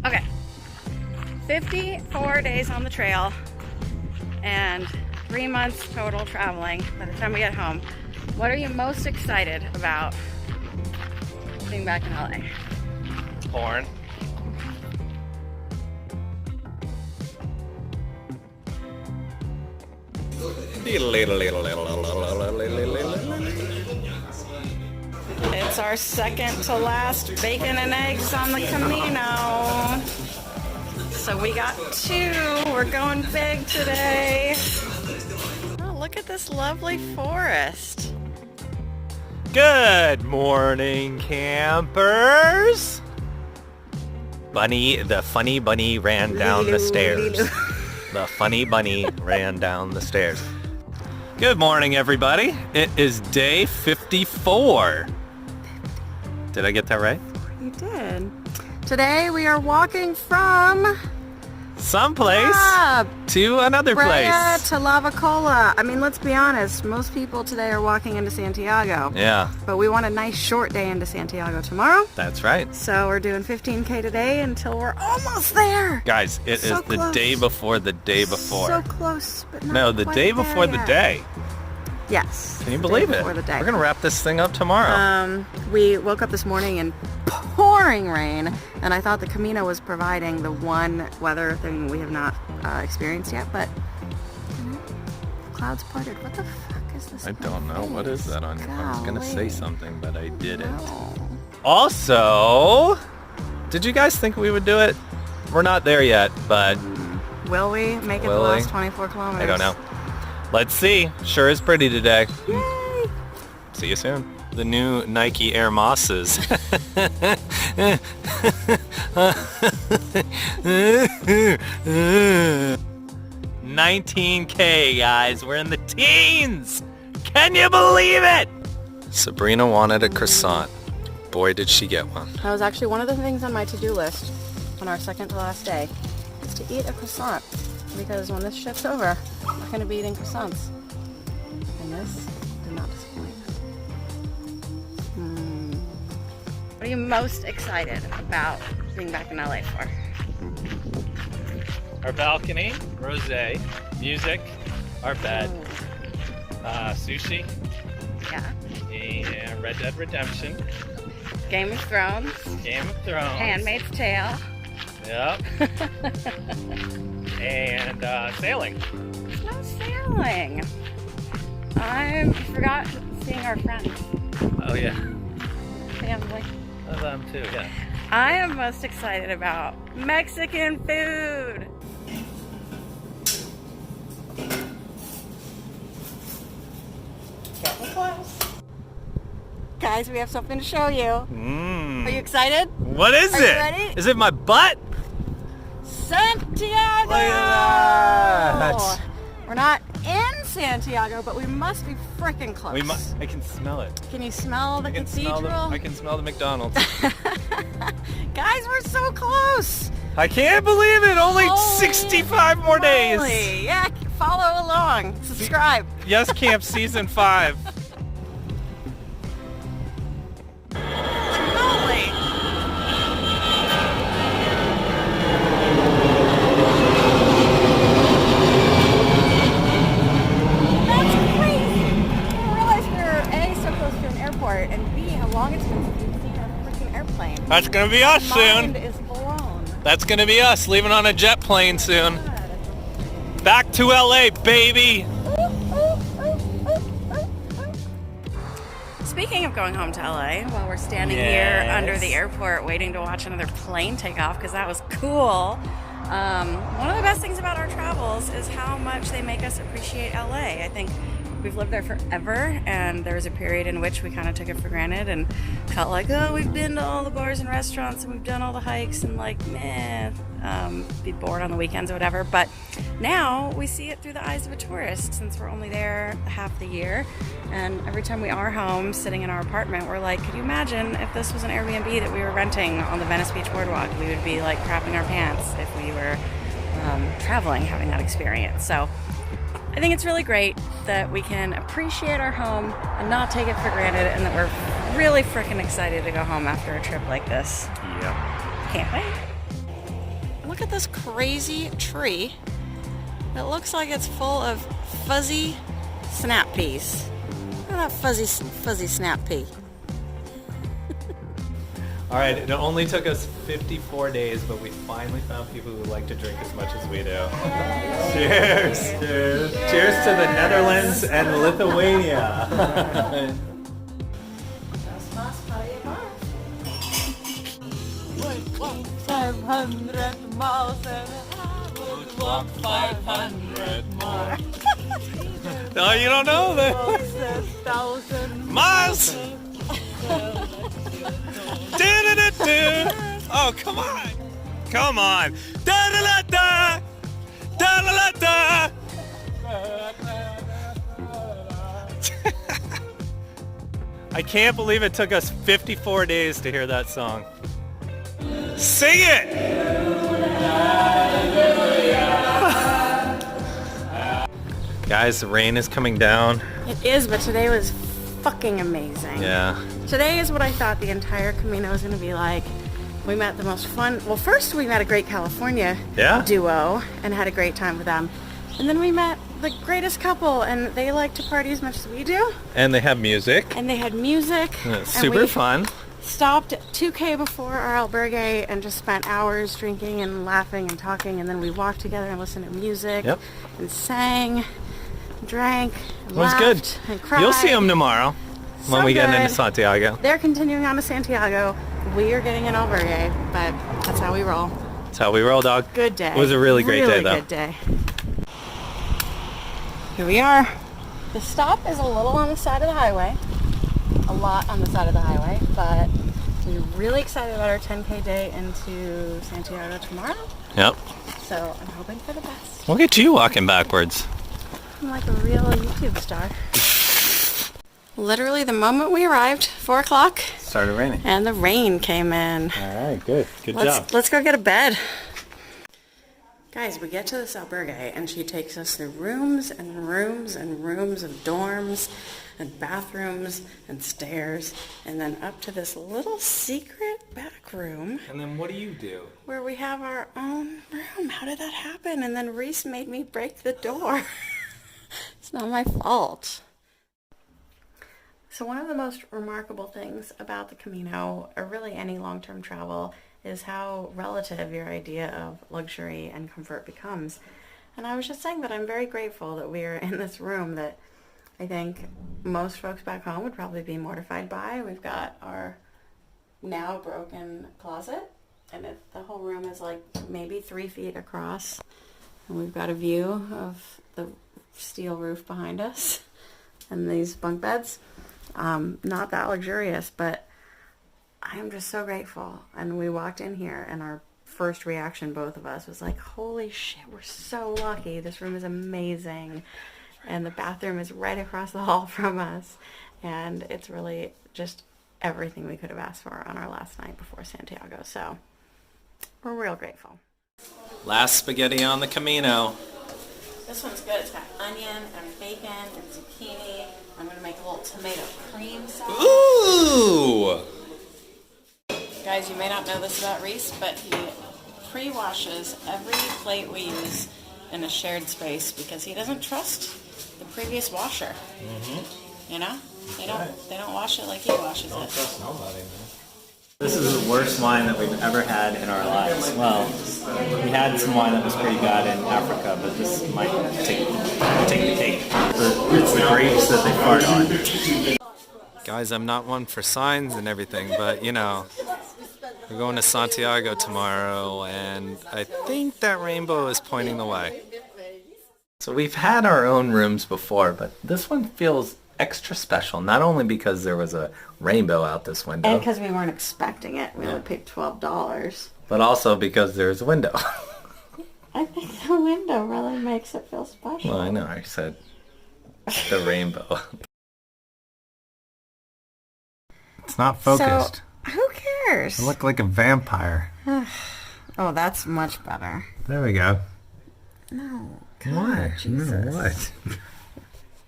Okay, 54 days on the trail and 3 months total traveling by the time we get home. What are you most excited about being back in LA? Porn. It's our second to last bacon and eggs on the Camino. So we got 2. We're going big today. Oh, look at this lovely forest. Good morning, campers. The funny bunny ran down the stairs. The funny bunny ran down the stairs. Good morning, everybody. It is day 54. Did I get that right? You did. Today we are walking from Someplace to another Brea place. to Lava Cola. I mean, let's be honest. Most people today are walking into Santiago. Yeah, But we want a nice short day into Santiago tomorrow. that's right. So we're doing 15K today until we're almost there. Guys, it So is the close. day before the day before. So close, but not No, the quite day there before the yet. day. Yes. Can you the day believe it? before the day. We're gonna wrap this thing up tomorrow. We woke up this morning in pouring rain, and I thought the Camino was providing the one weather thing we have not experienced yet, but you know, clouds parted. What the fuck is this? I don't know. What is that on? I was gonna say Golly. something, but I didn't. No. Also, did you guys think we would do it? We're not there yet, but Will we make it the Will we? last 24 kilometers? I don't know. Let's see. Sure is pretty today. Yay! See you soon. The new Nike Air Mosses. 19K, guys. We're in the teens. Can you believe it? Sabrina wanted a croissant. Boy, did she get one. That was actually one of the things on my to-do list on our second to last day, is to eat a croissant. Because when this ship's over, I'm not going to be eating croissants. And this did not disappoint. What are you most excited about being back in LA for? Our balcony, rosé, music, our bed, sushi, Yeah. and Red Dead Redemption, Game of Thrones, Game of Thrones. Handmaid's Tale. Yep. And sailing. No sailing. I forgot seeing our friends. Oh yeah. Family. I them too, yeah. I am most excited about Mexican food. Careful close. Guys, we have something to show you. Are you excited? What is Are it? you ready? Is it my butt? Santiago! Look at that. We're not in Santiago, but we must be freaking close. I can smell it. Can you smell the I can smell cathedral? I can smell the McDonald's. Guys, we're so close. I can't believe it. Only Holy 65 more days. moly. Yeah, follow along. Subscribe. Yes, Camp Season 5. Moly. That's crazy. I didn't realize we were A, so close to an airport, and B, how long it's been since we've seen a freaking airplane. That's gonna be us Mind soon. is blown. That's gonna be us leaving on a jet plane soon. Back to LA, baby. Speaking of going home to LA, while we're standing here Yes. under the airport waiting to watch another plane take off, because that was cool. One of the best things about our travels is how much they make us appreciate LA. I think we've lived there forever, and there was a period in which we kind of took it for granted and felt like, oh, we've been to all the bars and restaurants and we've done all the hikes and like, meh, be bored on the weekends or whatever. But now we see it through the eyes of a tourist, since we're only there half the year. And every time we are home, sitting in our apartment, we're like, could you imagine if this was an Airbnb that we were renting on the Venice Beach Boardwalk? We would be like crapping our pants if we were traveling, having that experience. So I think it's really great that we can appreciate our home and not take it for granted, and that we're really freaking excited to go home after a trip like this. Yeah. Can't wait. look at this crazy tree. It looks like it's full of fuzzy snap peas. Look at that fuzzy snap pea. All right, it only took us 54 days, but we finally found people who like to drink as much as we do. Cheers! Cheers! Cheers to the Netherlands and Lithuania! 500 miles and I would walk 500 more. No, you don't know that. 1,000 Miles! Oh, come on! Come on! Da-da-da-da! Da-da-da-da! I can't believe it took us 54 days to hear that song. Sing it! Guys, the rain is coming down. It is, but today was fucking amazing. Yeah. Today is what I thought the entire Camino was going to be like. We met the most fun, well, first we met a great California duo and had a great time with them. And then we met the greatest couple, and they like to party as much as we do. And they have music. And they had music. Super fun. Stopped 2K before our albergue and just spent hours drinking and laughing and talking, and then we walked together and listened to music and sang, drank, and laughed, good. And cried. You'll see them tomorrow when we get into Santiago. They're continuing on to Santiago. We are getting an albergue, but that's how we roll. That's how we roll, dog. Good day. It was a really great day, though. Good day. Here we are. The stop is a little on the side of the highway. A lot on the side of the highway, but we're really excited about our 10K day into Santiago tomorrow. Yep. So I'm hoping for the best. Look at you walking backwards. I'm like a real YouTube star. Literally the moment we arrived, 4 o'clock. Started raining. And the rain came in. All right, good. Good job. Let's go get a bed. Guys, we get to this albergue and she takes us through rooms and rooms and rooms of dorms and bathrooms and stairs and then up to this little secret back room. And then what do you do? Where we have our own room. How did that happen? And then Reese made me break the door. It's not my fault. So one of the most remarkable things about the Camino, or really any long-term travel, is how relative your idea of luxury and comfort becomes. And I was just saying that I'm very grateful that we're in this room that I think most folks back home would probably be mortified by. We've got our now broken closet, and the whole room is like maybe 3 feet across. And we've got a view of the steel roof behind us and these bunk beds. Not that luxurious, but I'm just so grateful. And we walked in here and our first reaction, both of us, was like, holy shit, we're so lucky. This room is amazing. And the bathroom is right across the hall from us. And it's really just everything we could have asked for on our last night before Santiago. So we're real grateful. Last spaghetti on the Camino. This one's good. It's got onion and bacon and zucchini. I'm going to make a little tomato cream sauce. Ooh! Guys, you may not know this about Reese, but he pre-washes every plate we use in a shared space because he doesn't trust the previous washer. Mm-hmm. You know? They don't wash it like he washes it. Don't trust nobody, man. This is the worst wine that we've ever had in our lives. Well, we had some wine that was pretty bad in Africa, but this might take the cake. It's the grapes that they fart on. Guys, I'm not one for signs and everything, but you know, we're going to Santiago tomorrow, and I think that rainbow is pointing the way. So we've had our own rooms before, but this one feels extra special, not only because there was a rainbow out this window. And because we weren't expecting it. We only paid $12. But also because there's a window. I think the window really makes it feel special. Well, I know, I said the rainbow. It's not focused. So, who cares? I look like a vampire. Oh, that's much better. There we go. No. Why? Jesus. No, what?